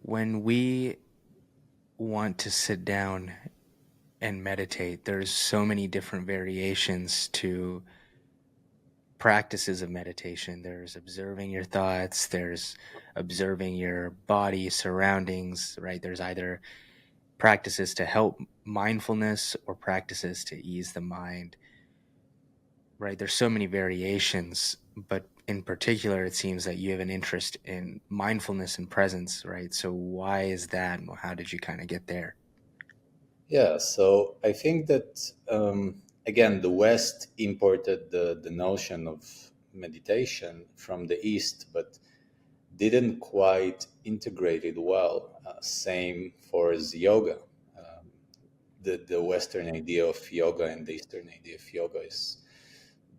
When we want to sit down and meditate, there's so many different variations to practices of meditation. There's observing your thoughts, there's observing your body, surroundings, right? There's either practices to help mindfulness or practices to ease the mind, right? There's so many variations, but in particular, it seems that you have an interest in mindfulness and presence, right? So why is that? And how did you kind of get there? Yeah, so I think that again, the West imported the notion of meditation from the East, but didn't quite integrate it well. Same for as yoga. Um, the Western idea of yoga and the Eastern idea of yoga is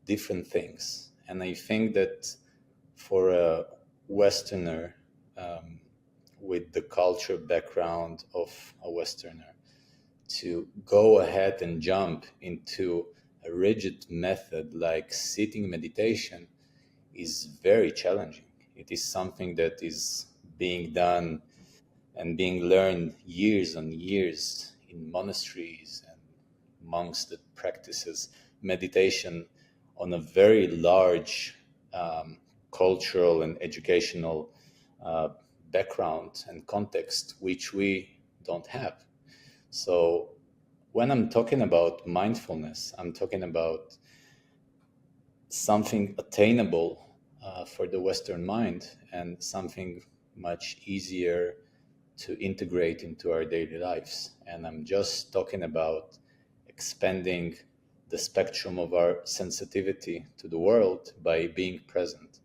different things, and I think that for a Westerner with the culture background of a Westerner to go ahead and jump into a rigid method like sitting meditation is very challenging. It is something that is being done and being learned years and years in monasteries and monks that practices meditation on a very large cultural and educational uh, background and context, which we don't have. So when I'm talking about mindfulness, I'm talking about something attainable for the Western mind and something much easier to integrate into our daily lives. And I'm just talking about expanding the spectrum of our sensitivity to the world by being present.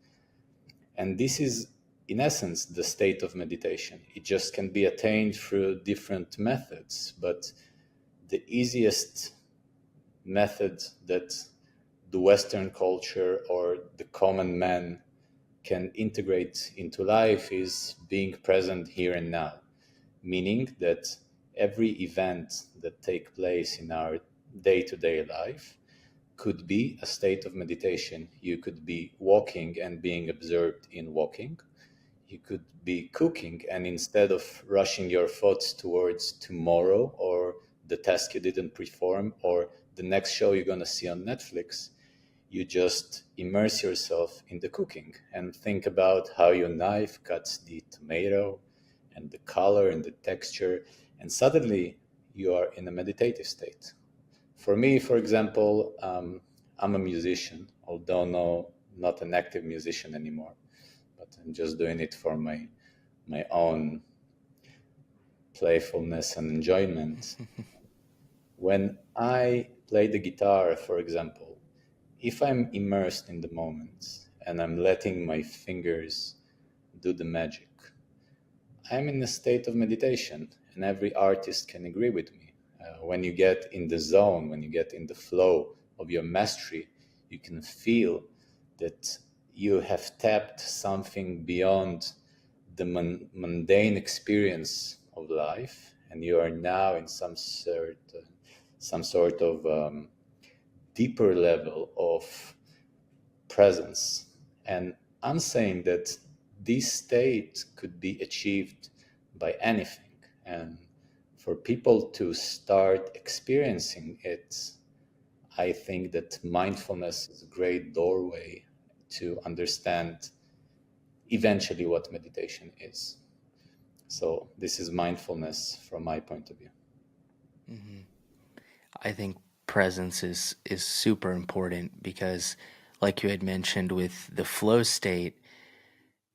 And this is, in essence, the state of meditation. It just can be attained through different methods, but the easiest method that the Western culture or the common man can integrate into life is being present here and now, meaning that every event that take place in our day-to-day life could be a state of meditation. You could be walking and being observed in walking. You could be cooking, and instead of rushing your thoughts towards tomorrow or the task you didn't perform or the next show you're going to see on Netflix, you just immerse yourself in the cooking and think about how your knife cuts the tomato and the color and the texture, and suddenly you are in a meditative state. For me, for example, I'm a musician, although not an active musician anymore, but I'm just doing it for my own playfulness and enjoyment. When I play the guitar, for example, if I'm immersed in the moment and I'm letting my fingers do the magic, I'm in a state of meditation, and every artist can agree with me. When you get in the zone, when you get in the flow of your mastery, you can feel that you have tapped something beyond the mundane experience of life, and you are now in some sort of deeper level of presence. And I'm saying that this state could be achieved by anything. And for people to start experiencing it, I think that mindfulness is a great doorway to understand eventually what meditation is. So this is mindfulness from my point of view. Hmm. I think presence is super important because, like you had mentioned with the flow state,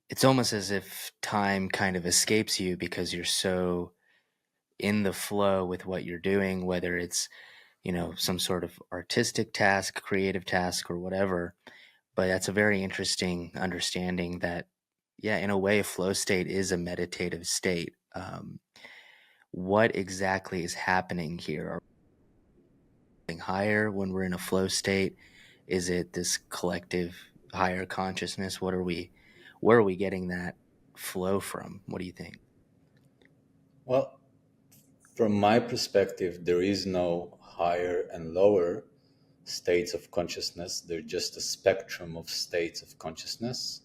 it's almost as if time kind of escapes you because you're so in the flow with what you're doing, whether it's, some sort of artistic task, creative task, or whatever. But that's a very interesting understanding that, yeah, in a way, flow state is a meditative state. What exactly is happening here? Are we getting higher when we're in a flow state? Is it this collective higher consciousness? Where are we getting that flow from? What do you think? Well, from my perspective, there is no higher and lower states of consciousness. They're just a spectrum of states of consciousness.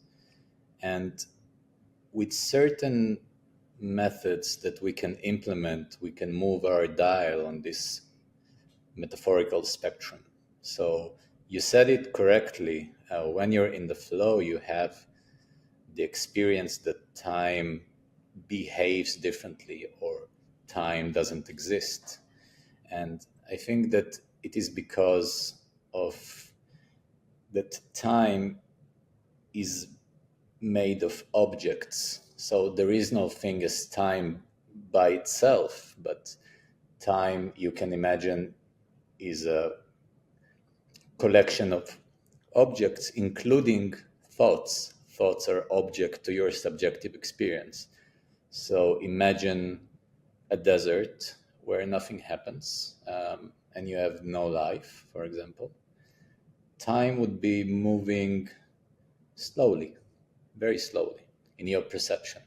And with certain methods that we can implement, we can move our dial on this metaphorical spectrum. So you said it correctly. When you're in the flow, you have the experience that time behaves differently or time doesn't exist. And I think that it is because of that time is made of objects. So there is no thing as time by itself, but time, you can imagine, is a collection of objects, including thoughts. Thoughts are object to your subjective experience. So imagine a desert where nothing happens, and you have no life, for example. Time would be moving slowly, very slowly, in your perception.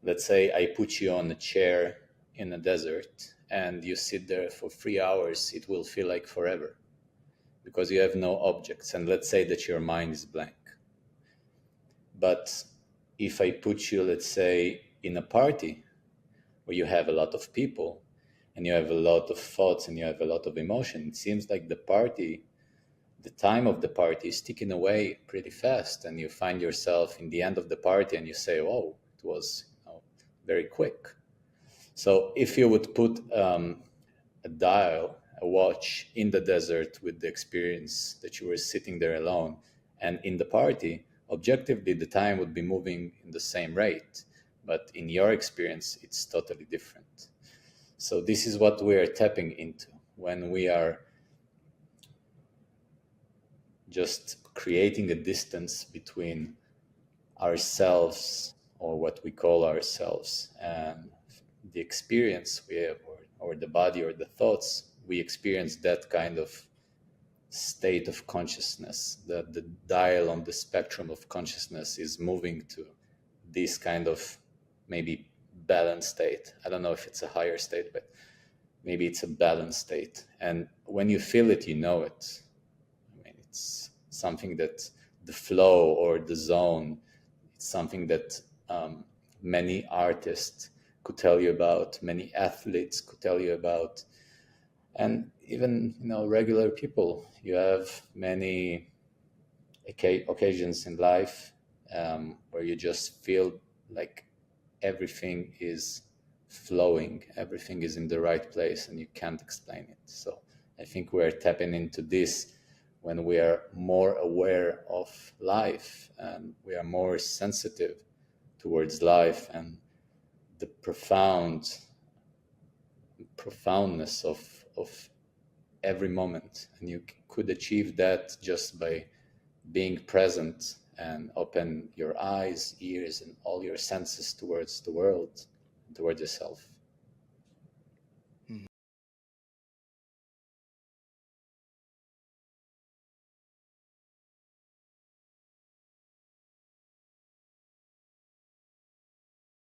Let's say I put you on a chair in a desert and you sit there for 3 hours, it will feel like forever because you have no objects. And let's say that your mind is blank. But if I put you, let's say, in a party where you have a lot of people and you have a lot of thoughts and you have a lot of emotion, it seems like the time of the party is ticking away pretty fast, and you find yourself in the end of the party and you say, oh, it was very quick. So if you would put a dial, a watch in the desert with the experience that you were sitting there alone, and in the party, objectively, the time would be moving in the same rate. But in your experience, it's totally different. So this is what we are tapping into when we are just creating a distance between ourselves, or what we call ourselves, and the experience we have, or the body or the thoughts. We experience that kind of state of consciousness, that the dial on the spectrum of consciousness is moving to this kind of maybe balanced state. I don't know if it's a higher state, but maybe it's a balanced state. And when you feel it, you know it. I mean, it's something that the flow or the zone, it's something that many artists could tell you about, many athletes could tell you about, and even regular people. You have many occasions in life where you just feel like everything is flowing, everything is in the right place, and you can't explain it. So I think we're tapping into this when we are more aware of life and we are more sensitive towards life and the profoundness of every moment. And you could achieve that just by being present and open your eyes, ears, and all your senses towards the world, towards yourself.